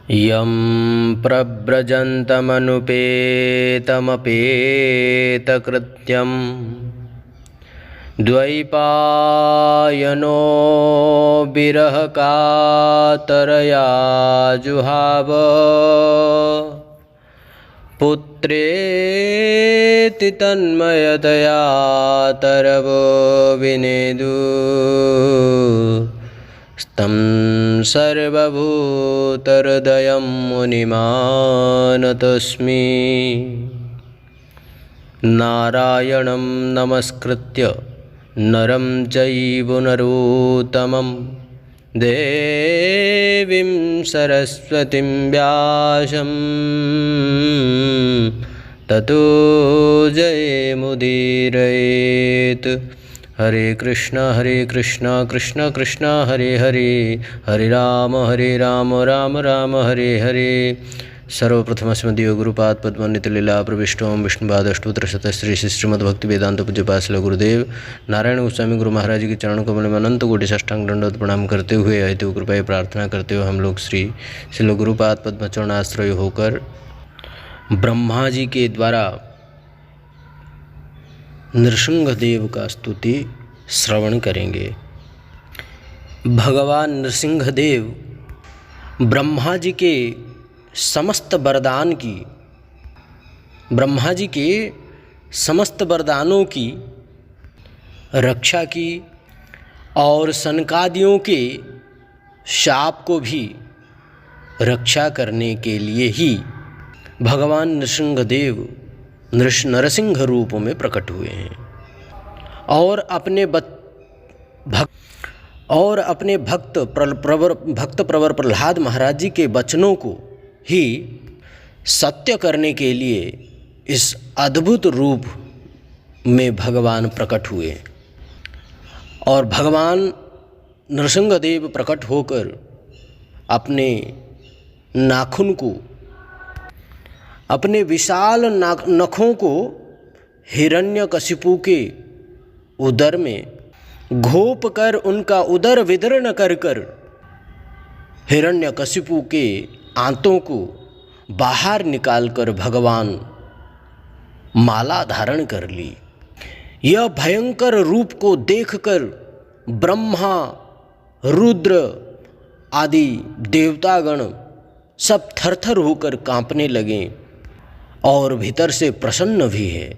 यं प्रव्रजन्तमनुपेतमपेतकृत्यं द्वैपायनो विरहकातरया जुहाव पुत्रेति तन्मयतया तरवो विनेदु तं सर्वभूतहृदयं मुनिमानतोऽस्मि। नारायणं नमस्कृत्य नरं चैव नरोत्तमं देवीं सरस्वतीं व्यासं ततो जयमुदीरयेत्। हरे कृष्ण कृष्ण कृष्ण हरे हरे, हरे राम राम राम हरे हरे। सर्वप्रथमस्मदीय गुरुपाद पद्मनितलीला प्रविष्टों विष्णुपादष्टोत्तरशत श्री श्रीमद्भक्ति वेदांत पूज्यपाद श्रील गुरुदेव नारायण गोस्वामी गुरु महाराज जी के चरणों कमल में अनंत कोटि साष्टांग दंडवत प्रणाम करते हुए अहितु कृपया प्रार्थना करते हुए हम लोग श्री गुरुपाद पद्म चरणाश्रय होकर ब्रह्मा जी के द्वारा नृसिंहदेव का स्तुति श्रवण करेंगे। भगवान नृसिंहदेव ब्रह्मा जी के समस्त वरदान की, ब्रह्मा जी के समस्त वरदानों की रक्षा की और सनकादियों के शाप को भी रक्षा करने के लिए ही भगवान नृसिंहदेव नरसिंह रूप में प्रकट हुए हैं और अपने भक्त प्रवर प्रहलाद महाराज जी के वचनों को ही सत्य करने के लिए इस अद्भुत रूप में भगवान प्रकट हुए। और भगवान नरसिंहदेव प्रकट होकर अपने नाखून को, अपने विशाल नखों को हिरण्यकशिपु के उदर में घोप कर उनका उदर विदीर्ण कर हिरण्यकशिपु के आंतों को बाहर निकालकर भगवान माला धारण कर ली। यह भयंकर रूप को देखकर ब्रह्मा, रुद्र आदि देवतागण सब थरथर होकर कांपने लगे और भीतर से प्रसन्न भी है।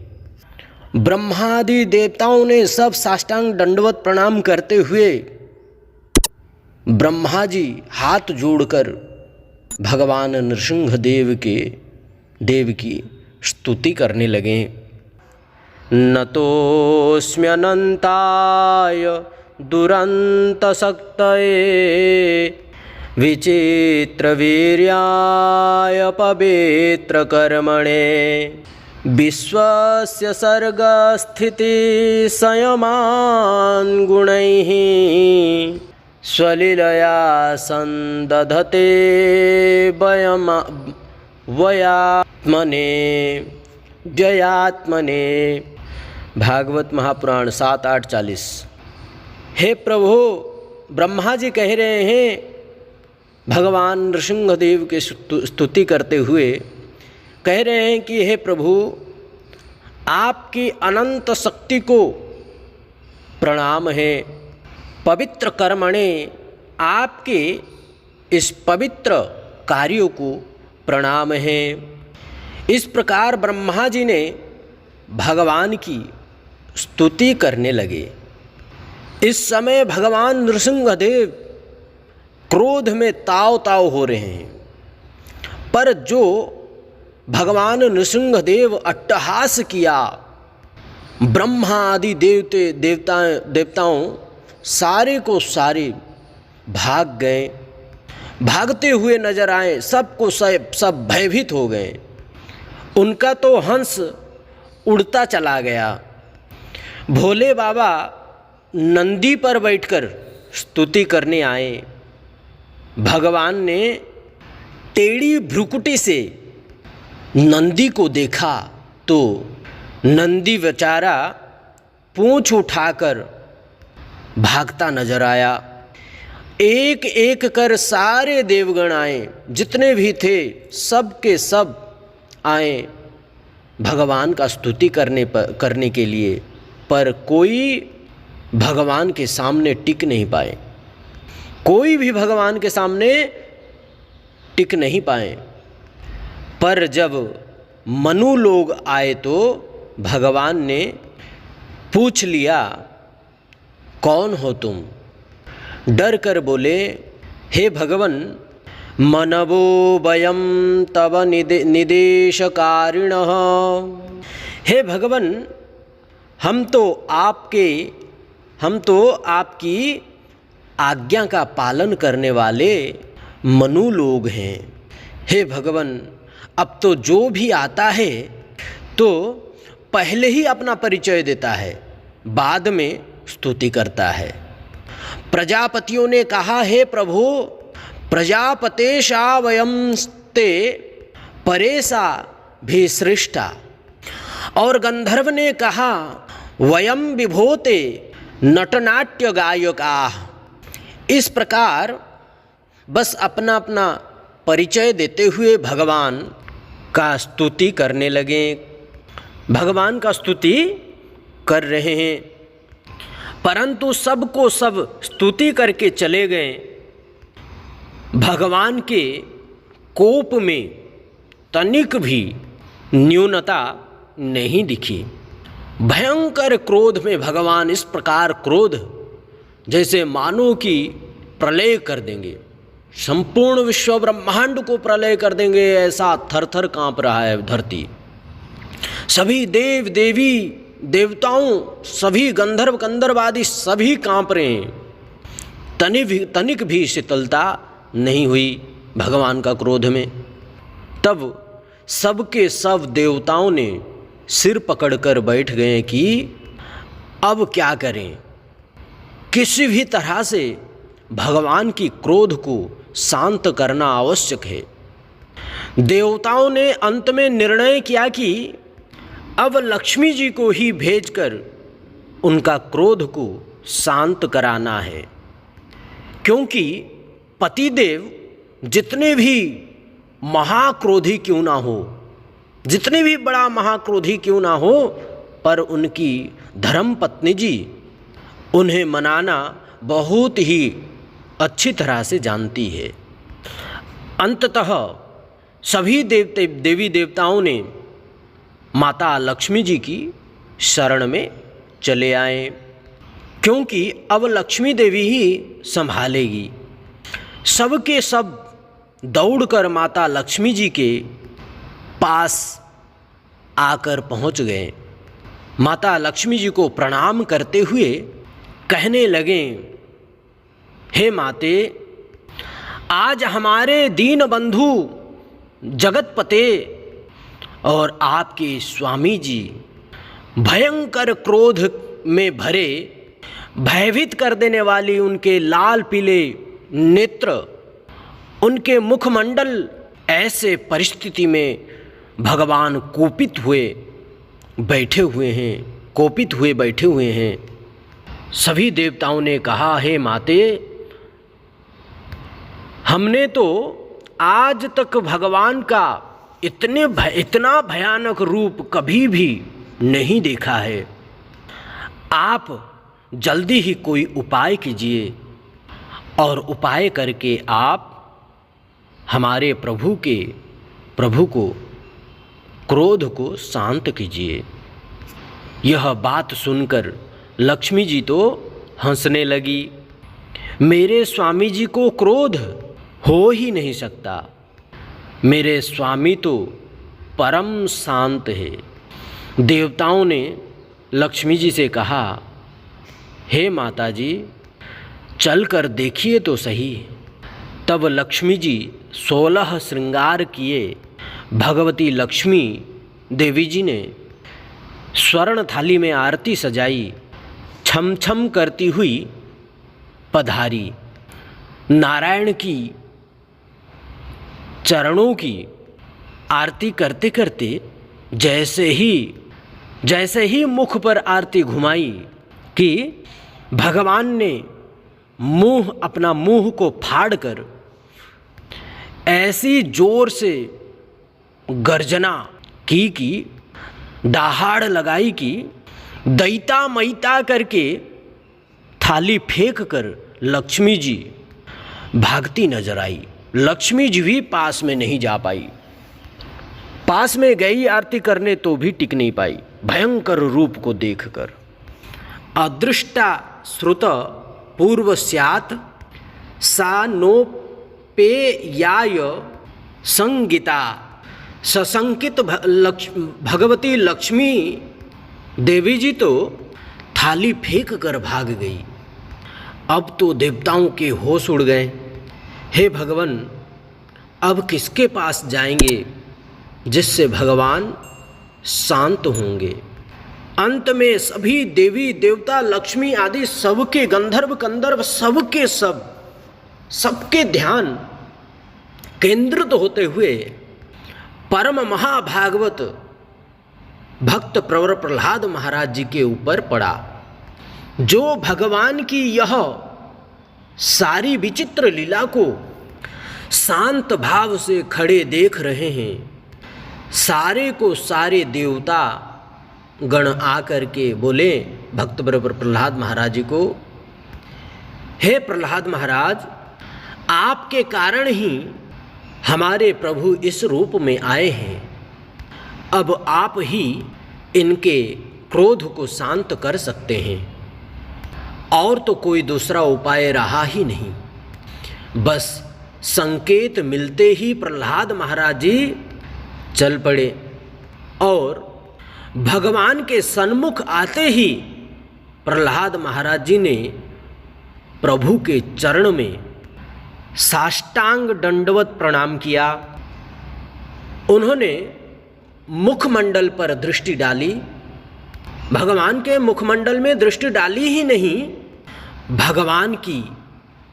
ब्रह्मादि देवताओं ने सब साष्टांग दंडवत प्रणाम करते हुए ब्रह्मा जी हाथ जोड़कर भगवान नृसिंहदेव की स्तुति करने लगे। नतोऽस्म्यनन्ताय दुरन्तशक्तये विचित्रवीर्याय पवित्रकर्मणे विश्वस्य सर्गस्थितिसंयमान् गुणैः स्वलीलया सन्दधते व्ययात्मने। भागवत महापुराण 7-8-40। हे प्रभु, ब्रह्मा जी कह रहे हैं भगवान नृसिंहदेव के स्तुति करते हुए, कह रहे हैं कि हे प्रभु, आपकी अनंत शक्ति को प्रणाम है। पवित्र कर्मणे, आपके इस पवित्र कार्यों को प्रणाम है। इस प्रकार ब्रह्मा जी ने भगवान की स्तुति करने लगे। इस समय भगवान नृसिंहदेव क्रोध में ताव ताव हो रहे हैं, पर जो भगवान नृसिंहदेव अट्टहास किया, ब्रह्मा आदि देवताओं सारे को सारे भाग गए, भागते हुए नजर आए। सबको सब भयभीत हो गए। उनका तो हंस उड़ता चला गया। भोले बाबा नंदी पर बैठकर स्तुति करने आए। भगवान ने टेढ़ी भ्रुकुटी से नंदी को देखा तो नंदी बेचारा पूंछ उठाकर भागता नजर आया। एक एक कर सारे देवगण आए, जितने भी थे सब के सब आए भगवान का स्तुति करने के लिए, पर कोई भगवान के सामने टिक नहीं पाए। कोई भी भगवान के सामने टिक नहीं पाए। पर जब मनु लोग आए तो भगवान ने पूछ लिया, कौन हो तुम? डर कर बोले, हे भगवन, मनवो वयम तव निदेशकारिणः। हे भगवन, हम तो आपकी आज्ञा का पालन करने वाले मनु लोग हैं। हे भगवन, अब तो जो भी आता है तो पहले ही अपना परिचय देता है, बाद में स्तुति करता है। प्रजापतियों ने कहा, हे प्रभु, प्रजापतेशा वयंस्ते परेशा भी सृष्टा। और गंधर्व ने कहा, वयम विभोते नटनाट्य गायका। इस प्रकार बस अपना अपना परिचय देते हुए भगवान का स्तुति करने लगे, भगवान का स्तुति कर रहे हैं। परंतु सबको सब स्तुति करके चले गए। भगवान के कोप में तनिक भी न्यूनता नहीं दिखी। भयंकर क्रोध में भगवान इस प्रकार क्रोध जैसे मानो कि प्रलय कर देंगे, संपूर्ण विश्व ब्रह्मांड को प्रलय कर देंगे, ऐसा थरथर कांप रहा है धरती। सभी देव देवी देवताओं, सभी गंधर्व गंधर्व आदि सभी कांप रहे हैं। तनिक भी शीतलता नहीं हुई भगवान का क्रोध में। तब सबके सब देवताओं ने सिर पकड़कर बैठ गए कि अब क्या करें, किसी भी तरह से भगवान की क्रोध को शांत करना आवश्यक है। देवताओं ने अंत में निर्णय किया कि अब लक्ष्मी जी को ही भेजकर उनका क्रोध को शांत कराना है, क्योंकि पतिदेव जितने भी महाक्रोधी क्यों ना हो, जितने भी बड़ा महाक्रोधी क्यों ना हो, पर उनकी धर्मपत्नी जी उन्हें मनाना बहुत ही अच्छी तरह से जानती है। अंततः सभी देवी देवताओं ने माता लक्ष्मी जी की शरण में चले आए, क्योंकि अब लक्ष्मी देवी ही संभालेगी। सबके सब दौड़कर माता लक्ष्मी जी के पास आकर पहुंच गए। माता लक्ष्मी जी को प्रणाम करते हुए कहने लगे, हे माते, आज हमारे दीन बंधु जगतपते और आपके स्वामी जी भयंकर क्रोध में भरे, भयभीत कर देने वाली उनके लाल पीले नेत्र, उनके मुखमंडल, ऐसे परिस्थिति में भगवान कोपित हुए बैठे हुए हैं। सभी देवताओं ने कहा, हे माते, हमने तो आज तक भगवान का इतना भयानक रूप कभी भी नहीं देखा है। आप जल्दी ही कोई उपाय कीजिए और उपाय करके आप हमारे प्रभु को क्रोध को शांत कीजिए। यह बात सुनकर लक्ष्मी जी तो हंसने लगी। मेरे स्वामी जी को क्रोध हो ही नहीं सकता, मेरे स्वामी तो परम शांत है। देवताओं ने लक्ष्मी जी से कहा, हे माता जी, चल कर देखिए तो सही। तब लक्ष्मी जी 16 श्रृंगार किए भगवती लक्ष्मी देवी जी ने स्वर्ण थाली में आरती सजाई, छम छम करती हुई पधारी। नारायण की चरणों की आरती करते करते जैसे ही मुख पर आरती घुमाई कि भगवान ने अपना मुंह को फाड़कर ऐसी जोर से गर्जना की कि दहाड़ लगाई कि दैता मैता करके थाली फेंक कर लक्ष्मी जी भागती नजर आई। लक्ष्मी जी भी पास में नहीं जा पाई, पास में गई आरती करने तो भी टिक नहीं पाई भयंकर रूप को देखकर। अदृष्टा श्रुत पूर्व स्यात् सा नोपेयाय संगीता। सशंकित भगवती लक्ष्मी देवी जी तो थाली फेंक कर भाग गई। अब तो देवताओं के होश उड़ गए। हे भगवान, अब किसके पास जाएंगे जिससे भगवान शांत होंगे। अंत में सभी देवी देवता लक्ष्मी आदि सबके गंधर्व कंधर्व सबके ध्यान केंद्रित होते हुए परम महाभागवत भक्त प्रवर प्रहलाद महाराज जी के ऊपर पड़ा, जो भगवान की यह सारी विचित्र लीला को शांत भाव से खड़े देख रहे हैं। सारे को सारे देवता गण आकर के बोले भक्त प्रवर प्रहलाद महाराज जी को, हे प्रहलाद महाराज, आपके कारण ही हमारे प्रभु इस रूप में आए हैं। अब आप ही इनके क्रोध को शांत कर सकते हैं, और तो कोई दूसरा उपाय रहा ही नहीं। बस संकेत मिलते ही प्रहलाद महाराज जी चल पड़े और भगवान के सन्मुख आते ही प्रहलाद महाराज जी ने प्रभु के चरण में साष्टांग दंडवत प्रणाम किया। उन्होंने मुखमंडल पर दृष्टि डाली। भगवान के मुखमंडल में दृष्टि डाली ही नहीं, भगवान की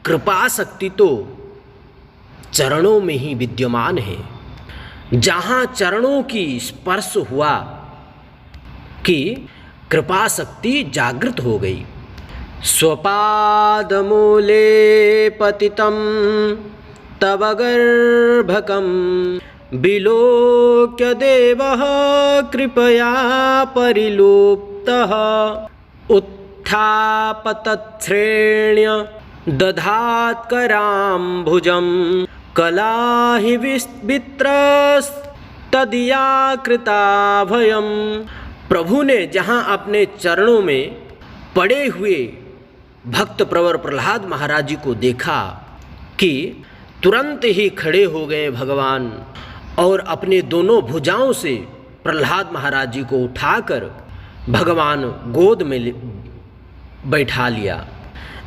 कृपा शक्ति तो चरणों में ही विद्यमान है। जहाँ चरणों की स्पर्श हुआ कि कृपा शक्ति जागृत हो गई। स्वपादमूले पतितं तव गर्भकं विलोक्य देवः कृपया परिलुप्तः उत्थापतच्छ्रेण्य दधात्कराम्भुजं कलाहि वित्रस्तदीया कृता भयम्। प्रभु ने जहाँ अपने चरणों में पड़े हुए भक्त प्रवर प्रहलाद महाराज जी को देखा कि तुरंत ही खड़े हो गए भगवान और अपने दोनों भुजाओं से प्रहलाद महाराज जी को उठाकर भगवान गोद में बैठा लिया।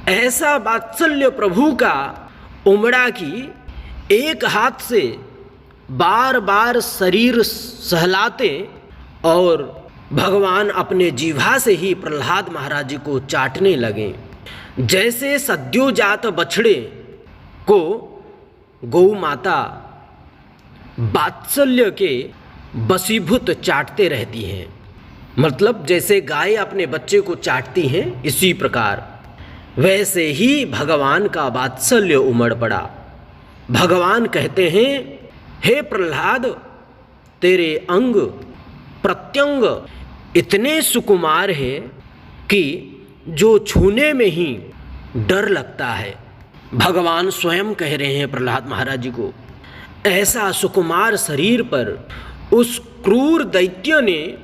ऐसा वात्सल्य प्रभु का उमड़ा कि एक हाथ से बार बार शरीर सहलाते और भगवान अपने जीवा से ही प्रहलाद महाराज जी को चाटने लगे। जैसे सद्योजात बछड़े को गौ माता वात्सल्य के वशीभूत चाटते रहती हैं, मतलब जैसे गाय अपने बच्चे को चाटती हैं, इसी प्रकार वैसे ही भगवान का वात्सल्य उमड़ पड़ा। भगवान कहते हैं, हे प्रहलाद, तेरे अंग प्रत्यंग इतने सुकुमार हैं कि जो छूने में ही डर लगता है। भगवान स्वयं कह रहे हैं प्रहलाद महाराज जी को, ऐसा सुकुमार शरीर पर उस क्रूर दैत्य ने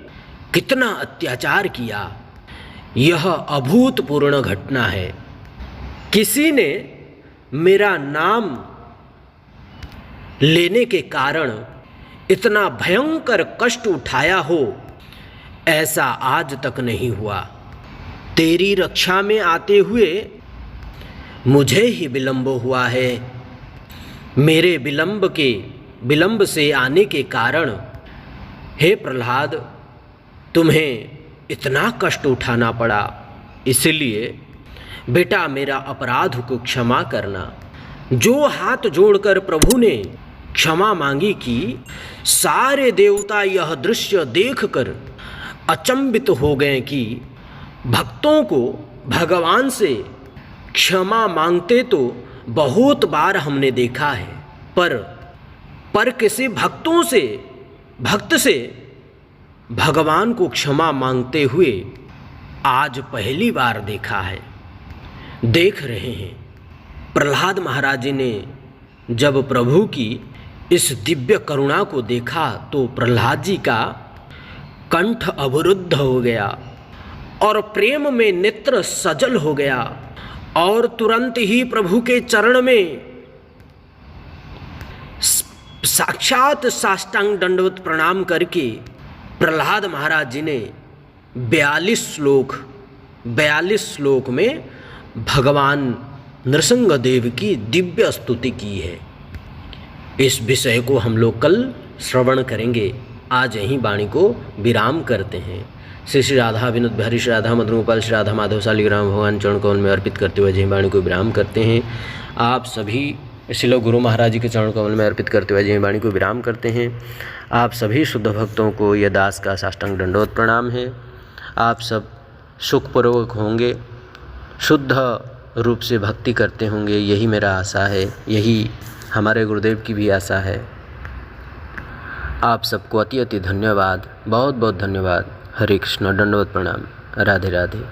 कितना अत्याचार किया, यह अभूतपूर्ण घटना है। किसी ने मेरा नाम लेने के कारण इतना भयंकर कष्ट उठाया हो, ऐसा आज तक नहीं हुआ। तेरी रक्षा में आते हुए मुझे ही विलंब हुआ है। मेरे विलंब से आने के कारण हे प्रहलाद, तुम्हें इतना कष्ट उठाना पड़ा। इसलिए बेटा, मेरा अपराध को क्षमा करना। जो हाथ जोड़कर प्रभु ने क्षमा मांगी कि सारे देवता यह दृश्य देखकर अचंभित हो गए कि भक्तों को भगवान से क्षमा मांगते तो बहुत बार हमने देखा है, पर किसी भक्त से भगवान को क्षमा मांगते हुए आज पहली बार देखा है, देख रहे हैं। प्रहलाद महाराज जी ने जब प्रभु की इस दिव्य करुणा को देखा तो प्रहलाद जी का कंठ अवरुद्ध हो गया और प्रेम में नेत्र सजल हो गया और तुरंत ही प्रभु के चरण में साक्षात साष्टांग दंडवत प्रणाम करके प्रहलाद महाराज जी ने 42 श्लोक में भगवान नृसिंहदेव की दिव्य स्तुति की है। इस विषय को हम लोग कल श्रवण करेंगे। आज यहीं वाणी को विराम करते हैं। श्री राधा विनोद बिहारी, श्री राधा मदन गोपाल, श्री राधा माधव शालिग्राम भगवान चरण कमल में अर्पित करते हुए यहीं वाणी को विराम करते हैं। आप सभी श्रील गुरु महाराज जी के चरण कमल में अर्पित करते हुए यहीं वाणी को विराम करते हैं। आप सभी शुद्ध भक्तों को यह दास का साष्टांग दंडवत प्रणाम है। आप सब सुखपूर्वक होंगे, शुद्ध रूप से भक्ति करते होंगे, यही मेरा आशा है, यही हमारे गुरुदेव की भी आशा है। आप सबको अति अति धन्यवाद, बहुत बहुत धन्यवाद। हरे कृष्ण, दंडवत प्रणाम, राधे राधे।